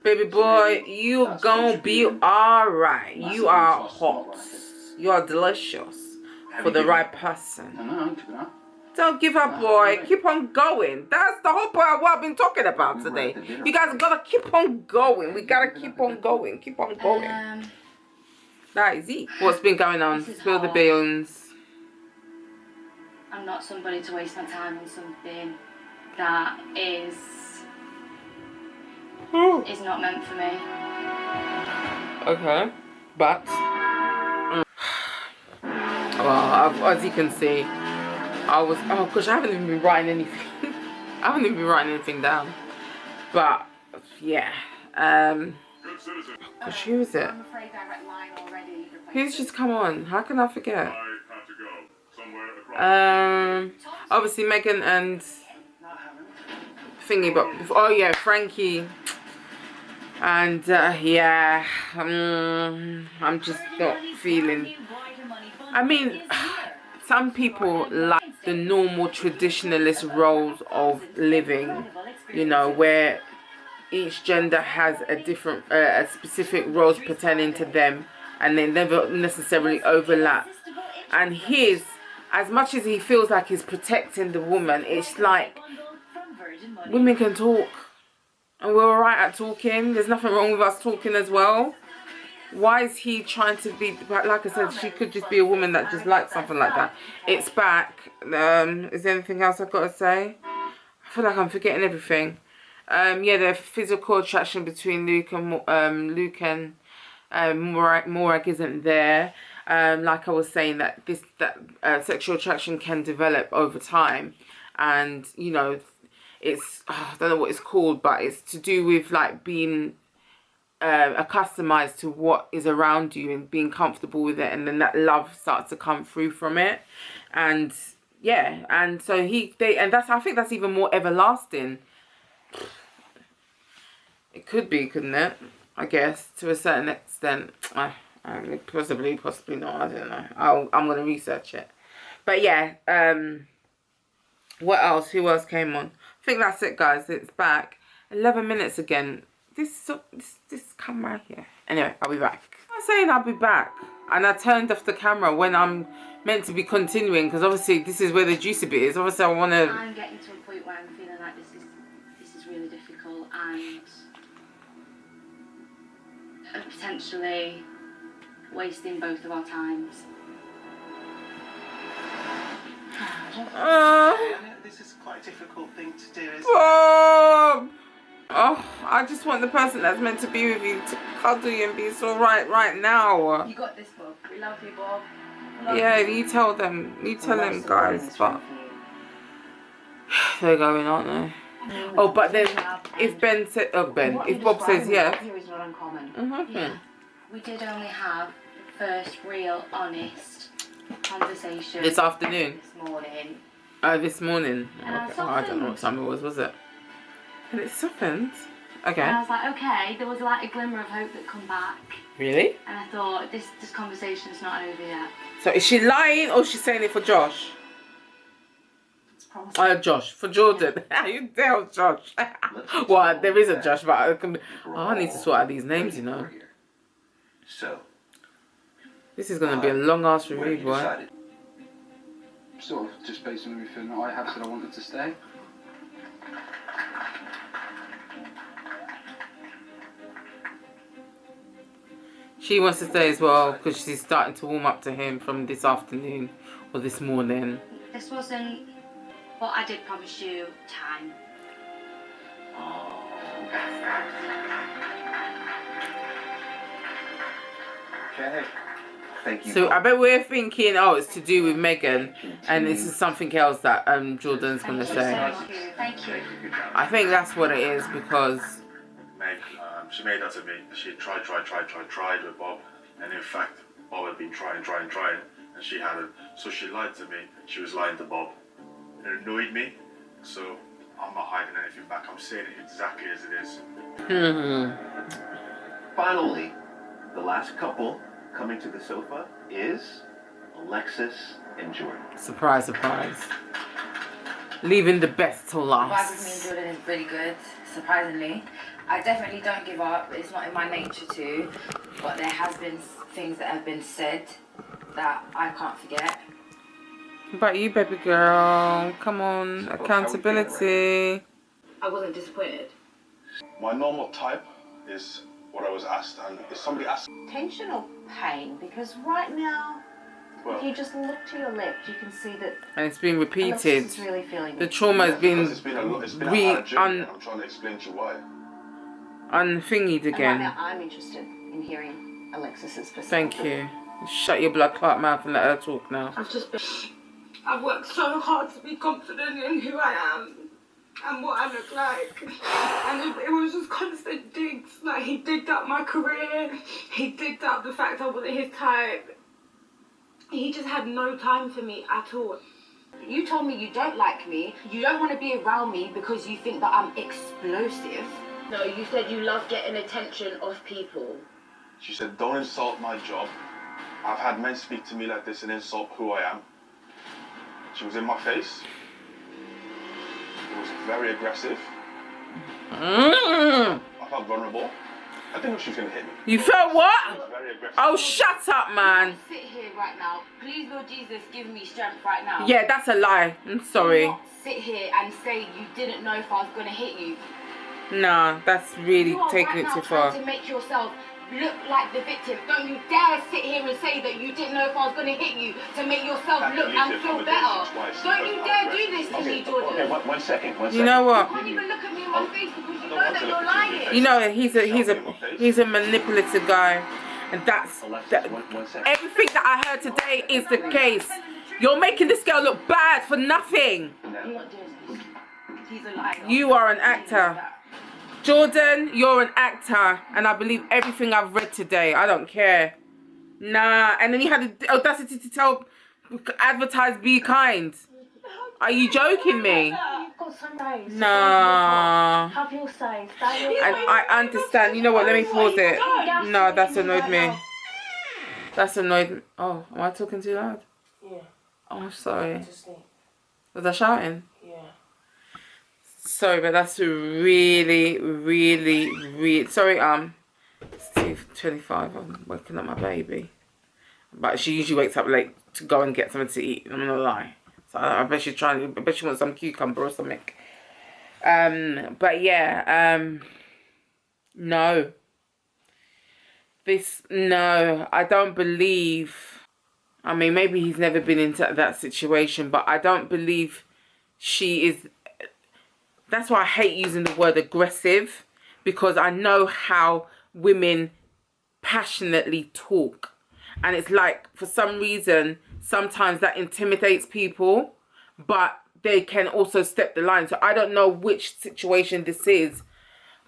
Baby boy, you gonna be alright. You are hot. You are delicious for the right person. Don't give up, boy. Keep on going. That's the whole point of what I've been talking about today. You guys gotta keep on going. We gotta keep on going. Keep on going. That is it. What's been going on? Spill the beans. I'm not somebody to waste my time on something that is not meant for me. Okay, but well, as you can see, I was gosh, I haven't even been writing anything. I haven't even been writing anything down. But yeah, gosh, who is it? I'm afraid direct line already. Who's just come on? How can I forget? Obviously Megan and thingy, but oh yeah, Frankie. And yeah, I'm just not feeling. I mean, some people like the normal traditionalist roles of living, you know, where each gender has a different, a specific roles pertaining to them, and they never necessarily overlap. And his, as much as he feels like he's protecting the woman, it's like women can talk. And we're alright at talking. There's nothing wrong with us talking as well. Why is he trying to be, like I said, she could just be a woman that just likes something like that. It's back. Is there anything else I've got to say? I feel like I'm forgetting everything. Yeah, the physical attraction between Luke and Morag isn't there. Like I was saying, that sexual attraction can develop over time. And, you know, it's, I don't know what it's called, but it's to do with like being accustomed to what is around you and being comfortable with it, and then that love starts to come through from it. And yeah, and so that's, I think that's even more everlasting. It could be, couldn't it? I guess to a certain extent. Possibly not. I don't know. I'm gonna research it. But yeah, what else? Who else came on? I think that's it, guys. It's back. 11 minutes again. This come right here. Anyway, I'll be back. I'm saying I'll be back, and I turned off the camera when I'm meant to be continuing, because obviously this is where the juicy bit is. Obviously, I want to. I'm getting to a point where I'm feeling like this is really difficult and potentially wasting both of our times. This is quite a difficult thing to do, isn't it? Oh, I just want the person that's meant to be with you to cuddle you and be so right now. You got this, Bob. We love you, Bob. Yeah, you tell them. You tell them, guys. But they're going, aren't they? Oh, but then if Ben said, if Bob says yes. Yeah. We did only have the first real honest conversation this afternoon. This morning. This morning. Okay. I don't know what time it was it? And it softened. Okay. And I was like, okay, there was like a glimmer of hope that come back. Really? And I thought, this conversation's not over yet. So is she lying or is she saying it for Josh? Josh, for Jordan. Yeah. You tell Josh. Well, there is a Josh, but I need to sort out these names, you know. So, this is going to be a long ass review, boy. Sort of just based on everything that I have said I wanted to stay. She wants to stay as well because she's starting to warm up to him from this afternoon or this morning. This wasn't what I did promise you. Time. Okay. Thank you. So I bet we're thinking, oh, it's to do with Megan, and this is something else that Jordan's going to say. Thank you. I think that's what it is, because Meg, she made that to me. She tried with Bob, and in fact, Bob had been trying, and she hadn't. So she lied to me. She was lying to Bob. It annoyed me, so I'm not hiding anything back. I'm saying it exactly as it is. finally, the last couple coming to the sofa is Alexis and Jordan. Surprise, surprise. Leaving the best to The vibe with me and last. Jordan is really good, surprisingly. I definitely don't give up. It's not in my nature to. But there has been things that have been said that I can't forget. But you, baby girl, come on, accountability. I wasn't disappointed. My normal type is what I was asked, and if somebody asks, Tension or pain? Because right now, well, if you just look to your left, you can see that And it's been repeated. Alexis is really feeling The it. trauma has been because it's been a hard journey, and I'm trying to explain to you why. unthingied And right again. now, I'm interested in hearing Alexis's perspective. Thank you. Shut your blood clot mouth and let her talk now. I've worked so hard to be confident in who I am and what I look like. And it was just constant digs. Like, he digged up my career. He digged up the fact I wasn't his type. He just had no time for me at all. You told me you don't like me. You don't want to be around me because you think that I'm explosive. No, you said you love getting attention of people. She said, don't insult my job. I've had men speak to me like this and insult who I am. She was in my face. It was very aggressive. I felt vulnerable. I think she was going to hit me. You felt what? It was very aggressive. Oh, shut up, man. Sit here right now. Please, Lord Jesus, give me strength right now. Yeah, that's a lie. I'm sorry. Do not sit here and say you didn't know if I was going to hit you. Nah, that's really You are taking right it now too trying far. to make yourself look like the victim. Don't you dare sit here and say that you didn't know if I was going to hit you to make yourself That look leads and to feel conversation better. twice. Don't you dare do this to me, Jordan. Okay, one second. You know You what? can't even look at me in my face because you know that you're lying. You know, he's a manipulative guy, and that's that, One second. everything that I heard today is the case. You're making this girl look bad for nothing. I'm not doing this. He's a liar. You are an actor. Jordan, you're an actor, and I believe everything I've read today. I don't care. Nah, and then you had the audacity to advertise Be Kind. Are you joking me? You've got some days. Nah. Have your say. Stay your And I understand. You know what? Let me pause it. No, that's annoyed me. That's annoyed me. Oh, am I talking too loud? Yeah. Oh, I'm sorry. Just think. Was I shouting? Yeah. Sorry, but that's really, really... Sorry, Steve, 25. I'm waking up my baby. But she usually wakes up late to go and get something to eat. I'm not gonna lie. So I bet she's trying. I bet she wants some cucumber or something. But yeah. No. No. I don't believe. I mean, maybe he's never been into that situation, but I don't believe she is. That's why I hate using the word aggressive, because I know how women passionately talk. And it's like, for some reason, sometimes that intimidates people, but they can also step the line. So I don't know which situation this is,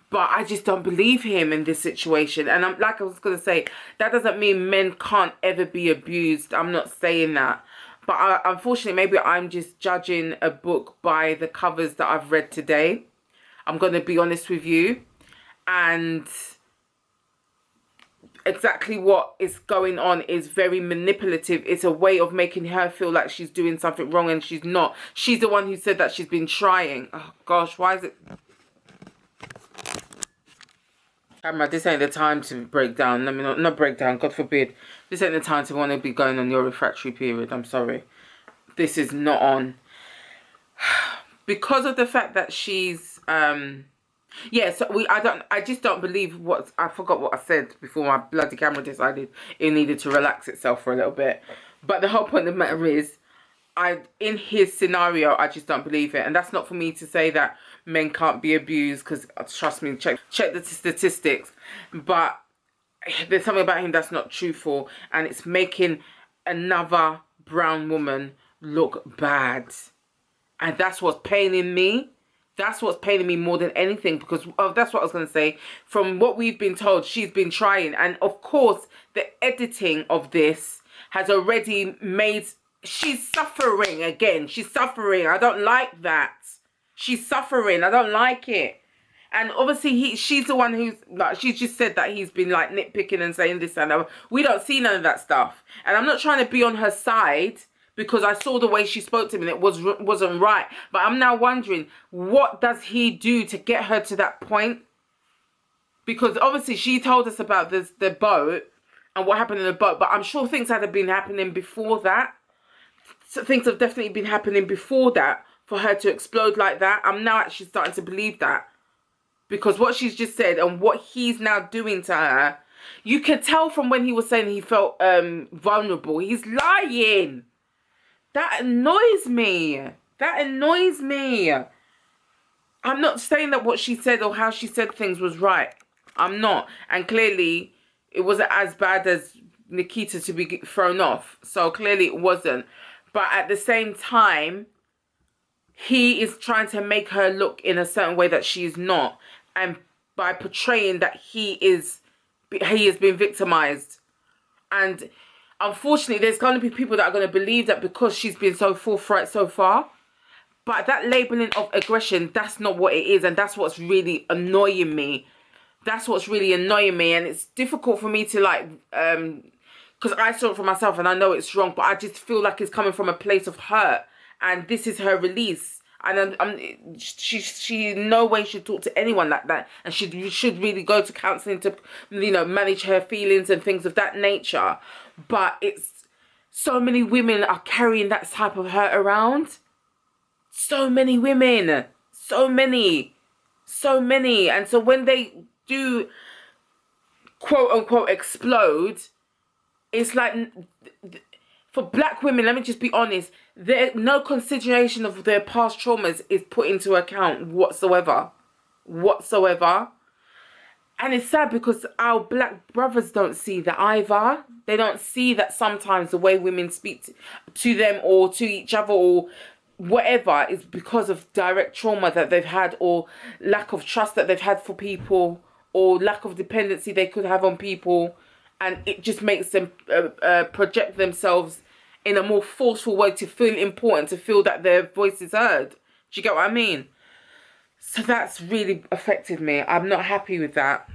but I just don't believe him in this situation. And I'm like I was going to say, that doesn't mean men can't ever be abused. I'm not saying that. But unfortunately, maybe I'm just judging a book by the covers that I've read today. I'm going to be honest with you. And exactly what is going on is very manipulative. It's a way of making her feel like she's doing something wrong, and she's not. She's the one who said that she's been trying. Oh gosh, why is it? Camera, this ain't the time to break down. Let me not break down, God forbid. This ain't the time to want to be going on your refractory period. I'm sorry. This is not on. Because of the fact that she's yeah, so I just don't believe I forgot what I said before my bloody camera decided it needed to relax itself for a little bit. But the whole point of the matter is, in his scenario, I just don't believe it. And that's not for me to say that men can't be abused, because trust me, check the statistics. But there's something about him that's not truthful, and it's making another brown woman look bad. And that's what's paining me. That's what's paining me more than anything, because that's what I was going to say. From what we've been told, she's been trying. And of course, the editing of this has already made... She's suffering again. She's suffering. I don't like that. She's suffering. I don't like it. And obviously, she's the one who's... like, she's just said that he's been like nitpicking and saying this and that. We don't see none of that stuff. And I'm not trying to be on her side, because I saw the way she spoke to him and it wasn't right. But I'm now wondering, what does he do to get her to that point? Because obviously she told us about the boat and what happened in the boat, but I'm sure things had been happening before that. So things have definitely been happening before that for her to explode like that. I'm now actually starting to believe that. Because what she's just said and what he's now doing to her, you can tell from when he was saying he felt vulnerable. He's lying. That annoys me. That annoys me. I'm not saying that what she said or how she said things was right. I'm not. And clearly, it wasn't as bad as Nikita to be thrown off. So clearly it wasn't. But at the same time, he is trying to make her look in a certain way that she's not. And by portraying that he has been victimized. And unfortunately, there's going to be people that are going to believe that because she's been so forthright so far. But that labeling of aggression, that's not what it is. And that's what's really annoying me. That's what's really annoying me. And it's difficult for me to like, because I saw it for myself and I know it's wrong. But I just feel like it's coming from a place of hurt. And this is her release. And she in no way should talk to anyone like that. And she should really go to counselling to, you know, manage her feelings and things of that nature. But it's, so many women are carrying that type of hurt around. So many women. So many. So many. And so when they do, quote unquote, explode, it's like, for black women, let me just be honest, no consideration of their past traumas is put into account whatsoever. Whatsoever. And it's sad because our black brothers don't see that either. They don't see that sometimes the way women speak to them or to each other or whatever is because of direct trauma that they've had, or lack of trust that they've had for people, or lack of dependency they could have on people. And it just makes them project themselves in a more forceful way to feel important, to feel that their voice is heard. Do you get what I mean? So that's really affected me. I'm not happy with that.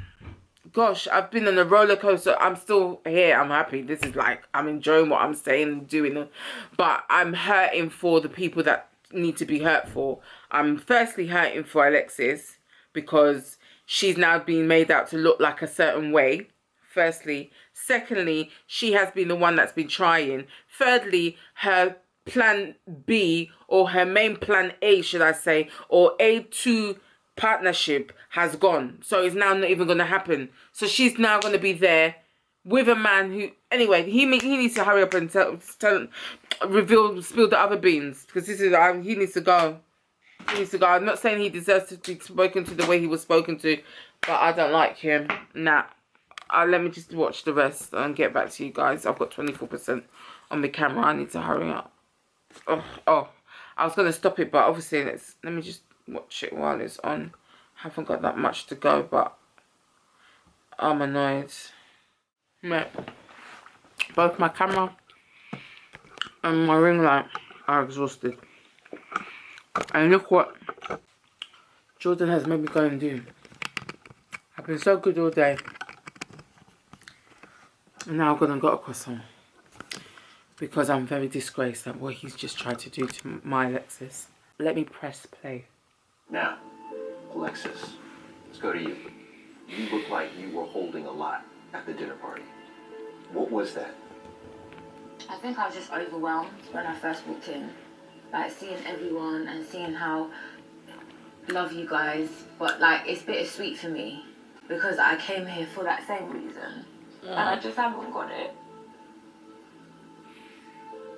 Gosh, I've been on a roller coaster. I'm still here. I'm happy. This is like, I'm enjoying what I'm saying and doing. But I'm hurting for the people that need to be hurt for. I'm firstly hurting for Alexis because she's now being made out to look like a certain way. Firstly. Secondly, she has been the one that's been trying. Thirdly, her plan B, or her main plan A, should I say, or A2 partnership has gone. So it's now not even going to happen. So she's now going to be there with a man who, anyway, he needs to hurry up and spill the other beans, because this is, he needs to go. He needs to go. I'm not saying he deserves to be spoken to the way he was spoken to, but I don't like him. Nah. Let me just watch the rest and get back to you guys. I've got 24% on my camera. I need to hurry up. Oh, I was going to stop it, but obviously let me just watch it while it's on. Haven't got that much to go, but I'm annoyed. Yeah. Both my camera and my ring light are exhausted. And look what Jordan has made me go and do. I've been so good all day. And now I'm going to go a croissant. Because I'm very disgraced at what he's just tried to do to my Alexis. Let me press play. Now, Alexis, let's go to you. You look like you were holding a lot at the dinner party. What was that? I think I was just overwhelmed when I first walked in. Like, seeing everyone and seeing how love you guys. But, like, it's bittersweet for me. Because I came here for that same reason. And I just haven't got it.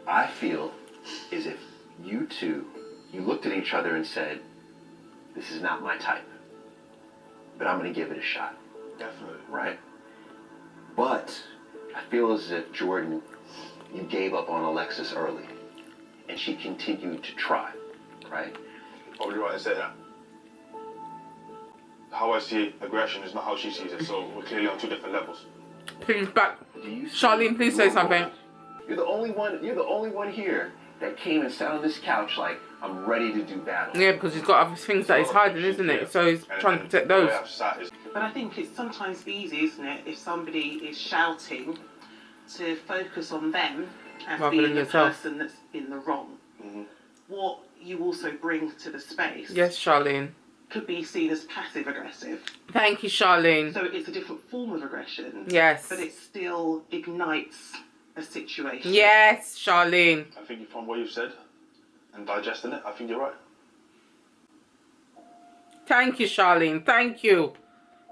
I feel as if you two, you looked at each other and said, this is not my type, but I'm going to give it a shot. Definitely. Right? But I feel as if, Jordan, you gave up on Alexis early, and she continued to try, right? Probably right to say that. How I see aggression is not how she sees it, so we're clearly on two different levels. Please back. Charlene, please say something. You're the only one here that came and sat on this couch like, I'm ready to do battle. Yeah, because he's got other things that he's hiding, isn't it? So he's trying to protect those. But I think it's sometimes easy, isn't it, if somebody is shouting, to focus on them as rather being than the yourself. person that's in the wrong. What you also bring to the space. Yes, Charlene. could be seen as passive aggressive. Thank you, Charlene. So it's a different form of aggression. Yes. But it still ignites a situation. Yes, Charlene. I think from what you've said and digesting it, I think you're right. Thank you, Charlene. Thank you.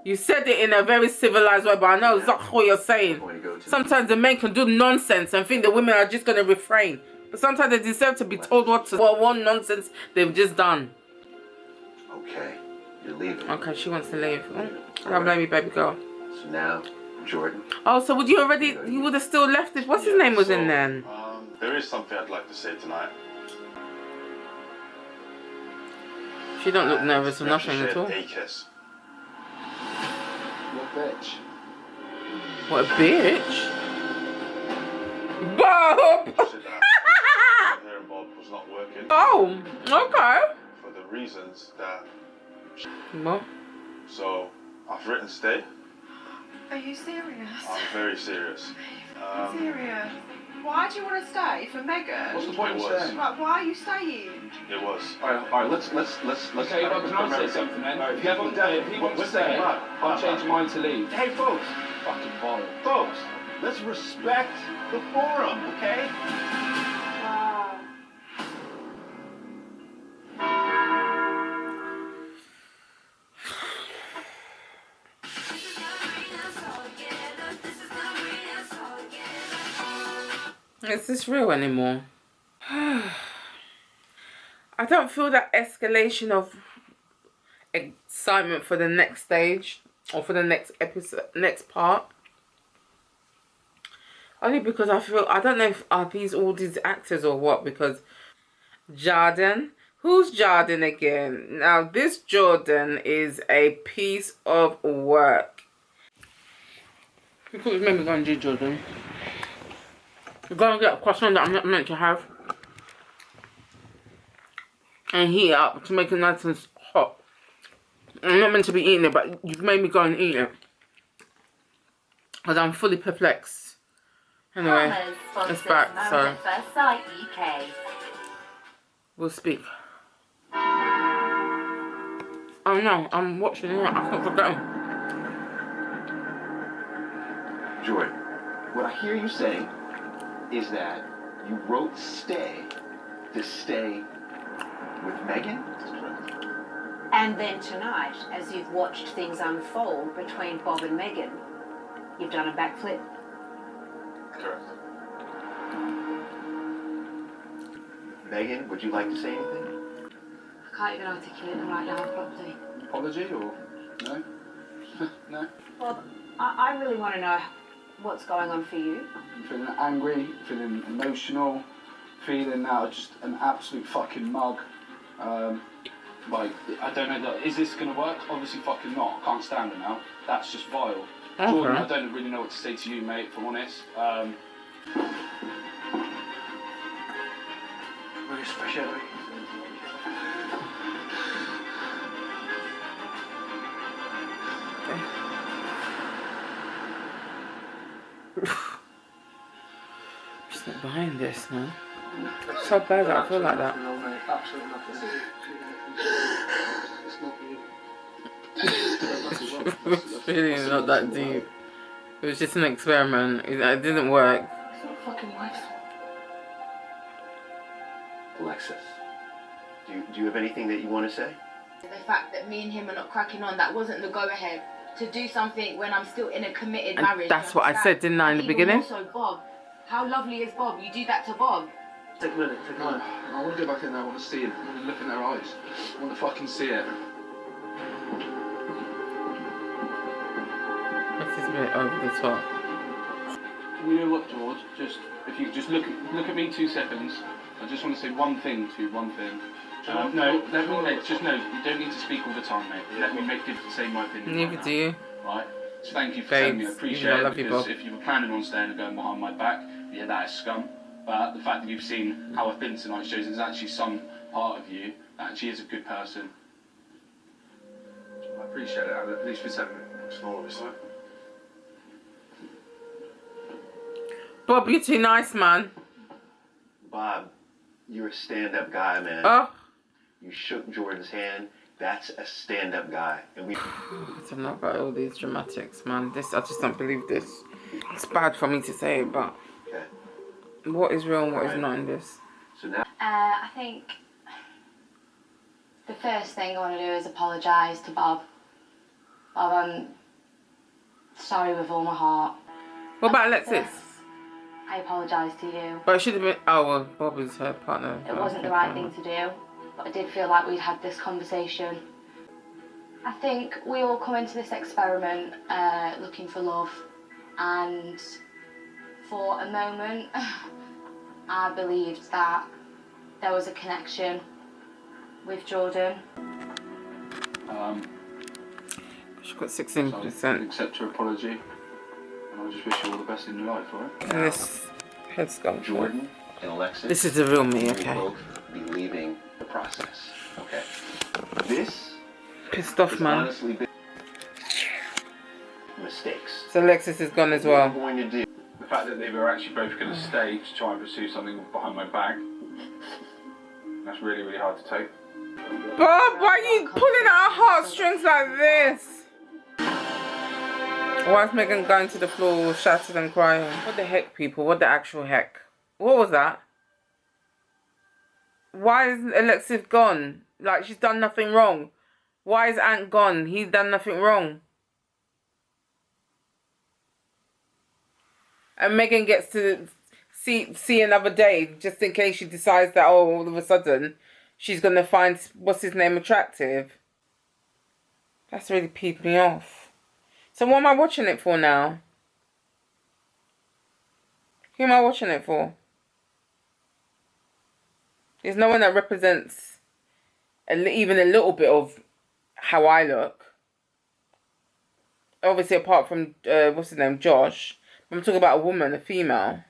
You said it in a very civilized way, but I know exactly what you're saying. Sometimes the men can do nonsense and think the women are just going to refrain. But sometimes they deserve to be told what nonsense they've just done. Okay, you're leaving. Okay, she wants to leave. Oh, I don't blame you, baby girl. So now, Jordan. Oh, so would you already, you would have still left it. What's his name was in then? There is something I'd like to say tonight. She don't look nervous or nothing at all. A kiss. What bitch? What a bitch. Bob! Said that her and Bob was not working. Oh, okay. For the reasons that. What? So I've written stay. Are you serious? I'm very serious. Serious? Why do you want to stay for Megan? What's the point of was. saying? Like, why are you staying? It was. Alright, let's. Okay, well, can I say something then? If he wants to stay, I'll change mine to leave. Hey, folks. Fucking vile. Folks, let's respect the forum, okay? Wow. Is this real anymore? I don't feel that escalation of excitement for the next stage or for the next episode, next part. Only because I feel, I don't know if are these all these actors or what, because Jordan, who's Jordan again? Now this Jordan is a piece of work. Because maybe go and do Jordan. Go and get a croissant that I'm not meant to have. And heat it up to make it nice and hot. I'm not meant to be eating it, but you've made me go and eat it. Because I'm fully perplexed. Anyway, it's back, so First sight, UK. we'll speak. Oh no, I'm watching it. I can't forget. Jordan, what I hear you saying is that you wrote stay to stay with Megan? And then tonight, as you've watched things unfold between Bob and Megan, you've done a backflip. Correct. Megan, would you like to say anything? I can't even articulate them right now properly. Apology or no? No? Bob, I really want to know what's going on for you. I'm feeling angry, feeling emotional, feeling now just an absolute fucking mug. Like, I don't know, is this going to work? Obviously fucking not. I can't stand it now. That's just vile. Okay. Jordan, I don't really know what to say to you, mate, if I'm honest. Very special. Just not buying this now. It's so bad that I feel like that. No, mate, absolutely nothing. It's really not that deep. It was just an experiment. It didn't work. It's not fucking life. Alexis, do you have anything that you want to say? The fact that me and him are not cracking on, that wasn't the go-ahead to do something when I'm still in a committed And marriage. that's what I said, didn't I, in the And even beginning? more so Bob. How lovely is Bob? You do that to Bob. Take a minute, take a minute. I want to go back in there, I want to see it. I want to look in their eyes. I want to fucking see it. This is a bit over the top. You know what, George? Just, if you could just look at me 2 seconds. I just want to say one thing to you, one thing. No, let me, mate, just no, you don't need to speak all the time, mate. Let me say my opinion. Neither right do now. you. Right? So thank you for telling me, I Babes, appreciate even though I it, love you, because Bob. if you were planning on staying and going behind my back, yeah, that is scum. But the fact that you've seen how I've been tonight shows there's actually some part of you that actually is a good person. I appreciate it, at least for 7 minutes. It's not obvious, right? Bob, you're too nice, man. Bob, you're a stand-up guy, man. Oh, You shook Jordan's hand That's a stand-up guy. And we I don't know about all these dramatics, man. I just don't believe this. It's bad for me to say, but okay. what is real and what is not in this? So now I think the first thing I want to do is apologise to Bob. Bob, I'm sorry with all my heart. What about Alexis? I apologise to you. But it should have been. Oh well, Bob is her partner. It wasn't the right thing to do, but I did feel like we'd had this conversation. I think we all come into this experiment looking for love, and for a moment I believed that there was a connection with Jordan. She got So 16%. accept your apology, and I just wish you all the best in your life, alright? And this head's gone. Jordan and Alexis. This is the real me, will okay. both be leaving the process. Okay. This Pissed off, has man. honestly been mistakes. So Alexis is gone as What I'm well. going to do. The fact that they were actually both going to stay to try and pursue something behind my back, that's really, really hard to take. Bob, why are you pulling at our heartstrings like this? Why is Megan going to the floor shattered and crying? What the heck, people? What the actual heck? What was that? Why is Alexis gone? Like, she's done nothing wrong. Why is Ant gone? He's done nothing wrong. And Megan gets to see another day, just in case she decides that, oh, all of a sudden, she's going to find, what's his name, attractive. That's really peed me off. So what am I watching it for now? Who am I watching it for? There's no one that represents even a little bit of how I look. Obviously, apart from, what's his name, Josh. I'm talking about a woman, a female.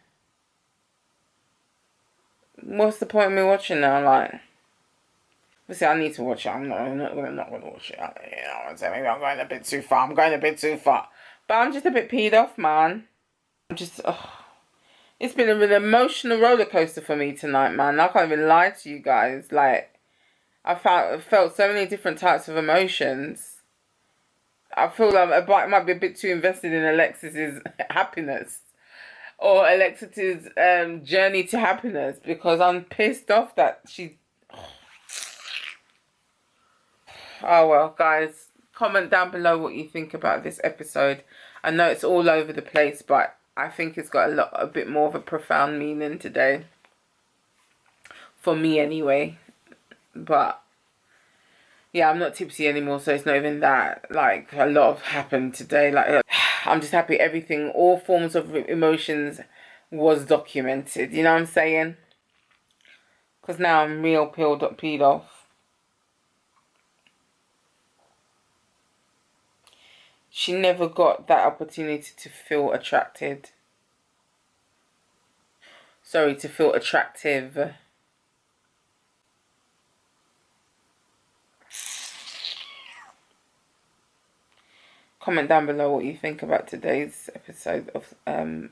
What's the point of me watching now? Like, obviously, I need to watch it. I'm not gonna watch it. You know what I'm saying? Maybe I'm going a bit too far. But I'm just a bit peed off, man. It's been an emotional roller coaster for me tonight, man. I can't even lie to you guys. Like, I felt so many different types of emotions. I feel like I might be a bit too invested in Alexis's happiness. Or Alexis's journey to happiness. Because I'm pissed off that she... Oh well, guys. Comment down below what you think about this episode. I know it's all over the place, but I think it's got a bit more of a profound meaning today. For me anyway. But... yeah, I'm not tipsy anymore, so it's not even that. Like, a lot happened today. Like, I'm just happy everything, all forms of emotions was documented. You know what I'm saying? Because now I'm real peed off. She never got that opportunity to feel attracted. Sorry, to feel attractive. Comment down below what you think about today's episode of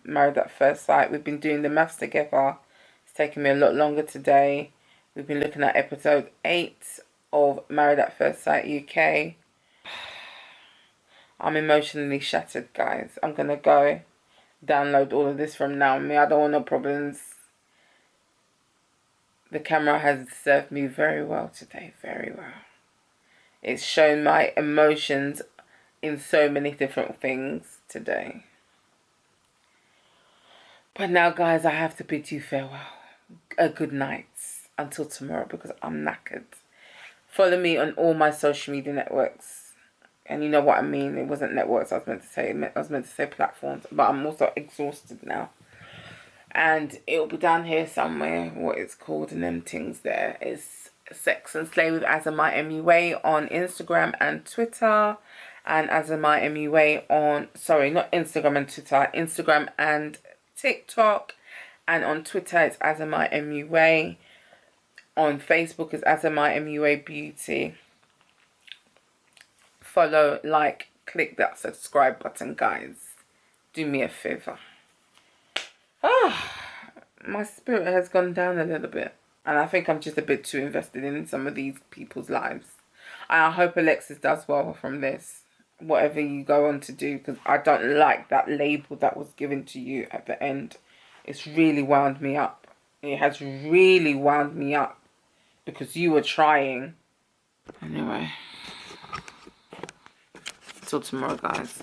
Married at First Sight. We've been doing the maths together. It's taken me a lot longer today. We've been looking at episode 8 of Married at First Sight UK. I'm emotionally shattered, guys. I'm going to go download all of this from now. I don't want no problems. The camera has served me very well today. Very well. It's shown my emotions in so many different things today. But now, guys, I have to bid you farewell. A good night until tomorrow because I'm knackered. Follow me on all my social media networks. And you know what I mean. It wasn't networks I was meant to say platforms. But I'm also exhausted now. And it'll be down here somewhere. What it's called and them things there is Sex and Slay with Azamai MUA on Instagram and Twitter. And Azamai MUA on, sorry, not Instagram and Twitter, Instagram and TikTok. And on Twitter, it's Azamai MUA. On Facebook, it's Azamai MUA Beauty. Follow, like, click that subscribe button, guys. Do me a favor. My spirit has gone down a little bit. And I think I'm just a bit too invested in some of these people's lives. And I hope Alexis does well from this, whatever you go on to do, because I don't like that label that was given to you at the end. It's really wound me up. It has really wound me up because you were trying. Anyway, till tomorrow, guys.